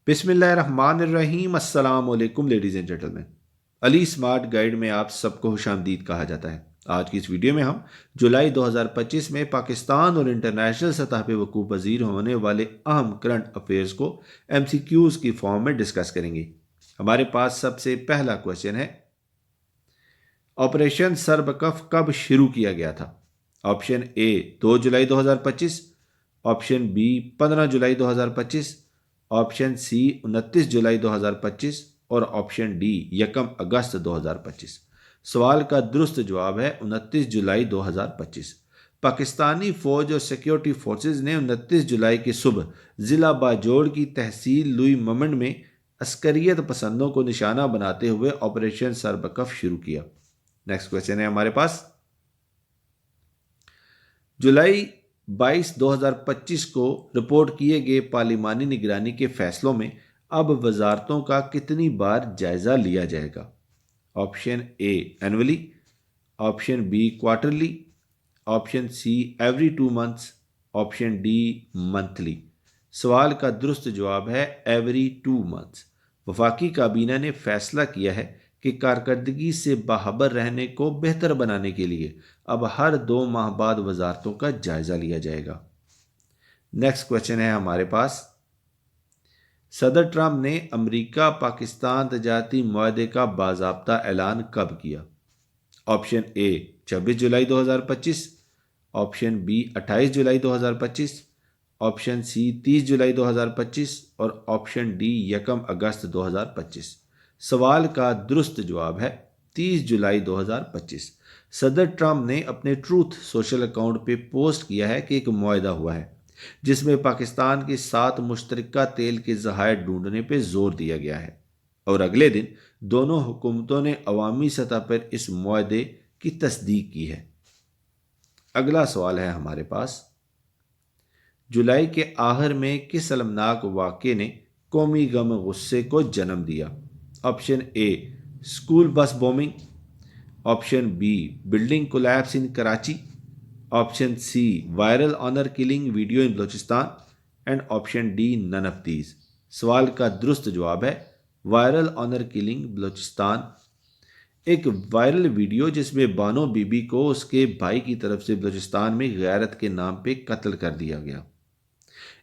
بسم اللہ الرحمن الرحیم۔ السلام علیکم ladies and gentlemen, Ali smart guide میں آپ سب کو خوش آمدید کہا جاتا ہے۔ آج کی اس ویڈیو میں ہم جولائی 2025 میں پاکستان اور انٹرنیشنل سطح پہ وقوع پذیر ہونے والے اہم کرنٹ افیئرز کو ایم سی کیوز کی فارم میں ڈسکس کریں گے۔ ہمارے پاس سب سے پہلا کوشچن ہے، آپریشن سربکف کب شروع کیا گیا تھا؟ آپشن اے 2 جولائی 2025، آپشن بی 15 جولائی 2025، آپشن سی 29 جولائی 2025 اور آپشن ڈی 1 اگست 2025۔ سوال کا درست جواب ہے 29 جولائی 2025۔ پاکستانی فوج اور سیکیورٹی فورسز نے 29 جولائی کی صبح ضلع باجوڑ کی تحصیل لوئی ممنڈ میں عسکریت پسندوں کو نشانہ بناتے ہوئے آپریشن سربکف شروع کیا۔ نیکسٹ کویسچن ہے ہمارے پاس، جولائی 22 2025 کو رپورٹ کیے گئے پارلیمانی نگرانی کے فیصلوں میں اب وزارتوں کا کتنی بار جائزہ لیا جائے گا؟ Option A annually, option B quarterly, option C every 2 months, option D monthly. سوال کا درست جواب ہے ایوری 2 منتھس۔ وفاقی کابینہ نے فیصلہ کیا ہے کہ کارکردگی سے باخبر رہنے کو بہتر بنانے کے لیے اب ہر 2 ماہ بعد وزارتوں کا جائزہ لیا جائے گا۔ نیکسٹ کویسچن ہے ہمارے پاس، صدر ٹرمپ نے امریکہ پاکستان تجارتی معاہدے کا باضابطہ اعلان کب کیا؟ آپشن اے 26 جولائی 2025، آپشن بی 28 جولائی 2025، آپشن سی 30 جولائی 2025 اور آپشن ڈی 1 اگست 2025۔ سوال کا درست جواب ہے 30 جولائی 2025۔ صدر ٹرمپ نے اپنے ٹروتھ سوشل اکاؤنٹ پہ پوسٹ کیا ہے کہ ایک معاہدہ ہوا ہے جس میں پاکستان کے 7 مشترکہ تیل کے ذخائر ڈھونڈنے پہ زور دیا گیا ہے، اور اگلے دن دونوں حکومتوں نے عوامی سطح پر اس معاہدے کی تصدیق کی ہے۔ اگلا سوال ہے ہمارے پاس، جولائی کے آخر میں کس المناک واقعے نے قومی غم غصے کو جنم دیا؟ Option A school bus bombing, option B building collapse in Karachi, option C viral honour killing video in Balochistan and option D none of these. سوال کا درست جواب ہے وائرل آنر کلنگ بلوچستان۔ ایک وائرل ویڈیو جس میں بانو بی بی کو اس کے بھائی کی طرف سے بلوچستان میں غیرت کے نام پہ قتل کر دیا گیا۔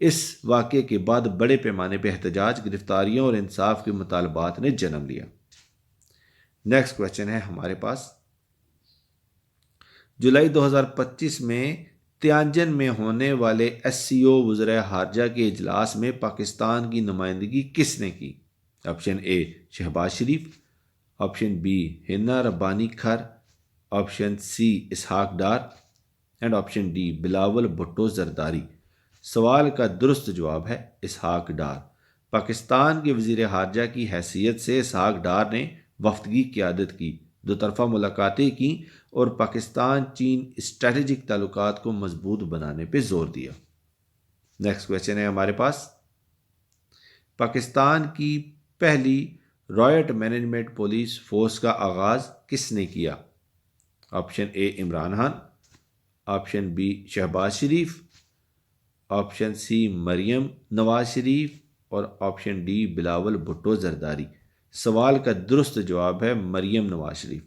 اس واقعے کے بعد بڑے پیمانے پہ احتجاج، گرفتاریوں اور انصاف کے مطالبات نے جنم لیا۔ نیکسٹ کویسچن ہے ہمارے پاس، جولائی 2025 میں تیانجن میں ہونے والے ایس سی او وزرائے خارجہ کے اجلاس میں پاکستان کی نمائندگی کس نے کی؟ Option A Shehbaz Sharif, option B Hina Rabbani Khar, option C Ishaq Dar and option D Bilawal Bhutto Zardari. سوال کا درست جواب ہے اسحاق ڈار۔ پاکستان کے وزیر خارجہ کی حیثیت سے اسحاق ڈار نے وفدگی قیادت کی، دو طرفہ ملاقاتیں کیں اور پاکستان چین اسٹریٹجک تعلقات کو مضبوط بنانے پہ زور دیا۔ نیکسٹ کویسچن ہے ہمارے پاس، پاکستان کی پہلی رائٹ مینجمنٹ پولیس فورس کا آغاز کس نے کیا؟ آپشن اے Imran Khan, option B Shahbaz Sharif, option C Maryam Nawaz Sharif اور آپشن ڈی بلاول بھٹو زرداری۔ سوال کا درست جواب ہے مریم نواز شریف۔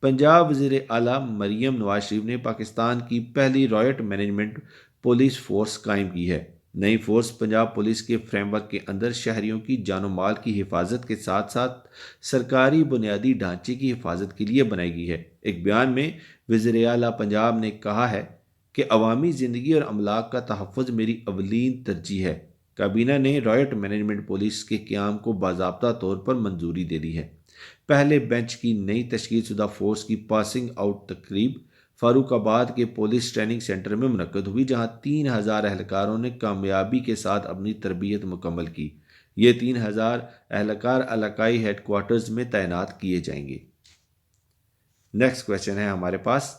پنجاب وزیر اعلیٰ مریم نواز شریف نے پاکستان کی پہلی رائٹ مینجمنٹ پولیس فورس قائم کی ہے۔ نئی فورس پنجاب پولیس کے فریم ورک کے اندر شہریوں کی جان و مال کی حفاظت کے ساتھ ساتھ سرکاری بنیادی ڈھانچے کی حفاظت کے لیے بنائی گئی ہے۔ ایک بیان میں وزیر اعلیٰ پنجاب نے کہا ہے کہ عوامی زندگی اور املاک کا تحفظ میری اولین ترجیح ہے۔ کابینہ نے رائٹ مینجمنٹ پولیس کے قیام کو باضابطہ طور پر منظوری دے دی ہے۔ پہلے بینچ کی نئی تشکیل شدہ فورس کی پاسنگ آؤٹ تقریب فاروق آباد کے پولیس ٹریننگ سینٹر میں منعقد ہوئی، جہاں 3000 اہلکاروں نے کامیابی کے ساتھ اپنی تربیت مکمل کی۔ یہ 3000 اہلکار علاقائی ہیڈ کوارٹرز میں تعینات کیے جائیں گے۔ نیکسٹ کویسچن ہے ہمارے پاس،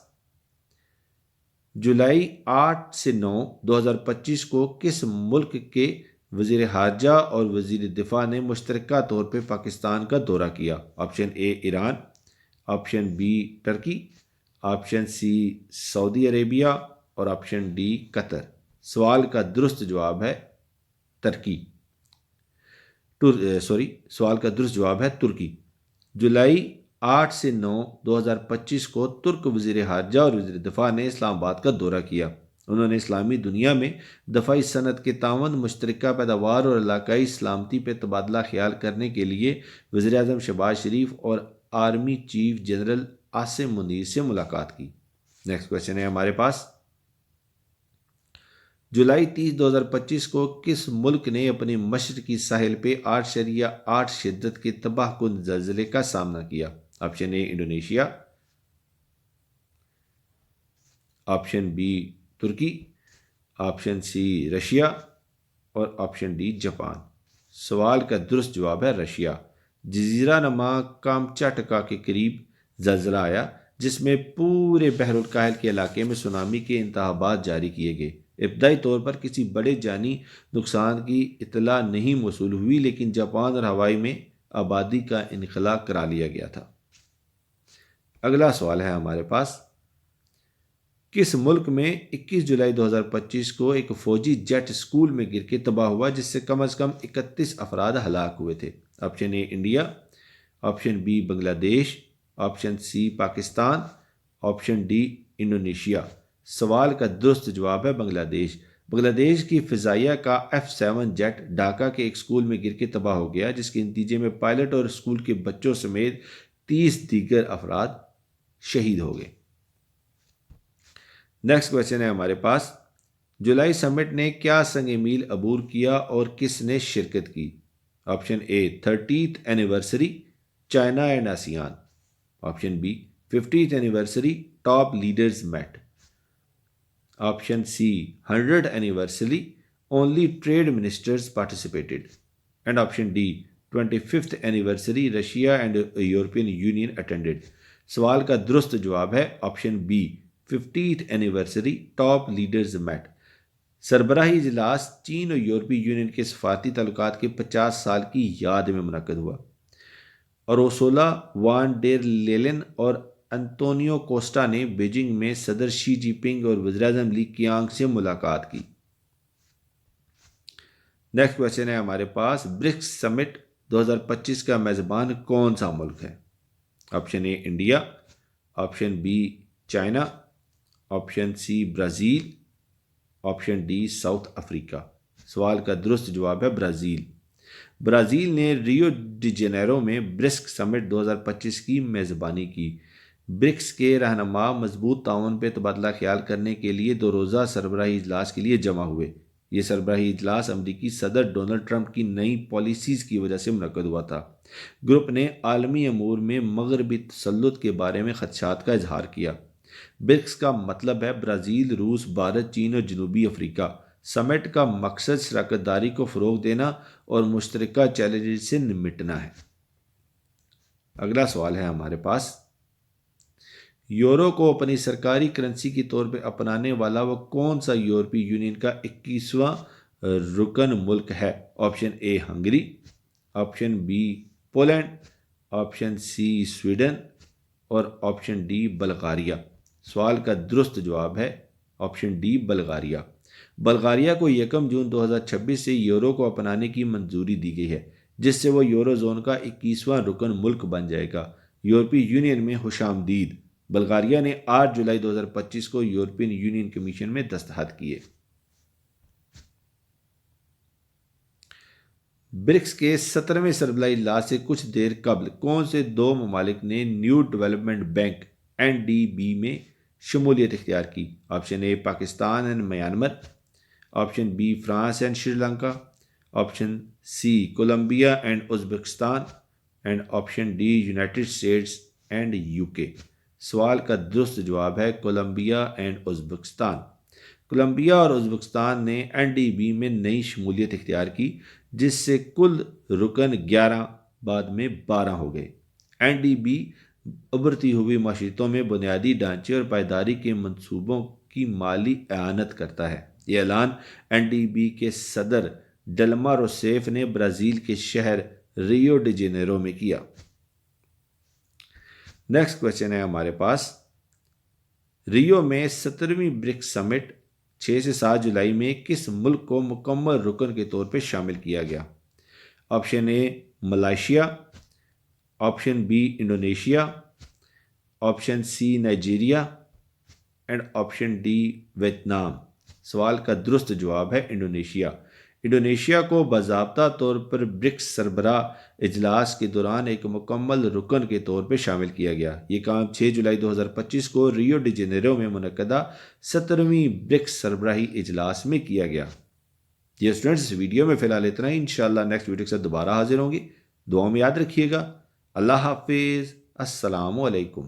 جولائی 8 سے 9 2025 کو کس ملک کے وزیر خارجہ اور وزیر دفاع نے مشترکہ طور پہ پاکستان کا دورہ کیا؟ Option A Iran, option B Turkey, option C Saudi Arabia اور آپشن ڈی قطر۔ سوال کا درست جواب ہے ترکی۔ سوال کا درست جواب ہے ترکی۔ جولائی 8 سے 9 2025 کو ترک وزیر خارجہ اور وزیر دفاع نے اسلام آباد کا دورہ کیا۔ انہوں نے اسلامی دنیا میں دفاعی صنعت کے تعاون، مشترکہ پیداوار اور علاقائی سلامتی پہ تبادلہ خیال کرنے کے لیے وزیر اعظم شہباز شریف اور army chief general Asim Munir سے ملاقات کی۔ نیکسٹ کویسچن ہے ہمارے پاس، جولائی 30 2025 کو کس ملک نے اپنے مشرقی ساحل پہ 8.8 شدت کے تباہ کن زلزلے کا سامنا کیا؟ آپشن اے انڈونیشیا، آپشن بی ترکی، آپشن سی رشیا اور آپشن ڈی جاپان۔ سوال کا درست جواب ہے رشیا۔ جزیرہ نما کامچاٹکا کے قریب زلزلہ آیا جس میں پورے بحر الکاہل کے علاقے میں سونامی کے انتباہات جاری کیے گئے۔ ابتدائی طور پر کسی بڑے جانی نقصان کی اطلاع نہیں موصول ہوئی، لیکن جاپان اور ہوائی میں آبادی کا انخلا کرا لیا گیا تھا۔ اگلا سوال ہے ہمارے پاس، کس ملک میں 21 جولائی 2025 کو ایک فوجی جیٹ اسکول میں گر کے تباہ ہوا جس سے کم از کم 31 افراد ہلاک ہوئے تھے؟ Option A India, option B Bangladesh, option C Pakistan, option D Indonesia. سوال کا درست جواب ہے بنگلہ دیش۔ بنگلہ دیش کی فضائیہ کا F-7 جیٹ ڈھاکہ کے ایک اسکول میں گر کے تباہ ہو گیا جس کے نتیجے میں پائلٹ اور اسکول کے بچوں سمیت 30 دیگر افراد شہید ہو گئے۔ نیکسٹ کویسچن ہے ہمارے پاس، جولائی سمٹ نے کیا سنگ میل عبور کیا اور کس نے شرکت کی؟ Option A 30th anniversary China and ASEAN, option B 50th anniversary top leaders meet, option C 100th anniversary only trade ministers participated, and option D 25th anniversary Russia and European Union attended. سوال کا درست جواب ہے option B 50th anniversary top leaders meet. سربراہی اجلاس چین اور یورپی union کے سفارتی تعلقات کے 50 سال کی یاد میں منعقد ہوا۔ اور اورسولا وان ڈیر لیلن اور انتونیو کوسٹا نے بیجنگ میں صدر شی جی پنگ اور وزیراعظم لی کیانگ سے ملاقات کی۔ نیکسٹ کویسچن ہے ہمارے پاس، برکس سمٹ 2025 کا میزبان کون سا ملک ہے؟ Option A India, option B China, option C Brazil, option D South Africa. سوال کا درست جواب ہے برازیل۔ برازیل نے ریو ڈی جنیرو میں برکس سمٹ 2025 کی میزبانی کی۔ برکس کے رہنما مضبوط تعاون پہ تبادلہ خیال کرنے کے لیے 2 روزہ سربراہی اجلاس کے لیے جمع ہوئے۔ یہ سربراہی اجلاس امریکی صدر ڈونلڈ ٹرمپ کی نئی پالیسیز کی وجہ سے منعقد ہوا تھا۔ گروپ نے عالمی امور میں مغربی تسلط کے بارے میں خدشات کا اظہار کیا۔ برکس کا مطلب ہے برازیل، روس، بھارت، چین اور جنوبی افریقہ۔ سمٹ کا مقصد شراکت داری کو فروغ دینا اور مشترکہ چیلنجز سے نمٹنا ہے۔ اگلا سوال ہے ہمارے پاس، یورو کو اپنی سرکاری کرنسی کے طور پہ اپنانے والا وہ کون سا یورپی یونین کا 21واں رکن ملک ہے؟ Option A Hungary, option B Poland, option C Sweden اور آپشن ڈی بلغاریہ۔ سوال کا درست جواب ہے آپشن ڈی بلغاریہ۔ بلغاریہ کو 1 جون 2026 سے یورو کو اپنانے کی منظوری دی گئی ہے جس سے وہ یورو زون کا 21واں رکن ملک بن جائے گا۔ یورپی یونین میں خوش آمدید۔ بلغاریہ نے 8 جولائی 2025 کو یورپین یونین کمیشن میں دستخط کیے۔ برکس کے 17ویں سربراہی اجلاس سے کچھ دیر قبل کون سے 2 ممالک نے نیو ڈیولپمنٹ بینک NDB میں شمولیت اختیار کی؟ Option A Pakistan and Myanmar, option B France and Sri Lanka, option C Colombia and Uzbekistan and option D united states and UK۔ سوال کا درست جواب ہے کولمبیا اینڈ ازبکستان۔ کولمبیا اور ازبکستان نے NDB میں نئی شمولیت اختیار کی جس سے کل رکن 11 بعد میں 12 ہو گئے۔ NDB ابھرتی ہوئی معیشتوں میں بنیادی ڈھانچے اور پائیداری کے منصوبوں کی مالی اعانت کرتا ہے۔ یہ اعلان NDB کے صدر ڈلما روسیف نے برازیل کے شہر ریو ڈی جنیرو میں کیا۔ نیکسٹ کویسچن ہے ہمارے پاس، ریو میں 17ویں برکس سمٹ 6 سے 7 جولائی میں کس ملک کو مکمل رکن کے طور پہ شامل کیا گیا؟ Option A Malaysia, option B Indonesia, option C Nigeria and option D Vietnam. سوال کا درست جواب ہے انڈونیشیا۔ انڈونیشیا کو باضابطہ طور پر برکس سربراہ اجلاس کے دوران ایک مکمل رکن کے طور پہ شامل کیا گیا۔ یہ کام 6 جولائی 2025 کو ریو ڈی جنیرو میں منعقدہ 17ویں برکس سربراہی اجلاس میں کیا گیا۔ یہ اسٹوڈنٹس، اس ویڈیو میں فی الحال اتنا ہی۔ انشاءاللہ نیکسٹ ویڈیو کے ساتھ دوبارہ حاضر ہوں گے۔ دعاؤں میں یاد رکھیے گا۔ اللہ حافظ، السلام علیکم۔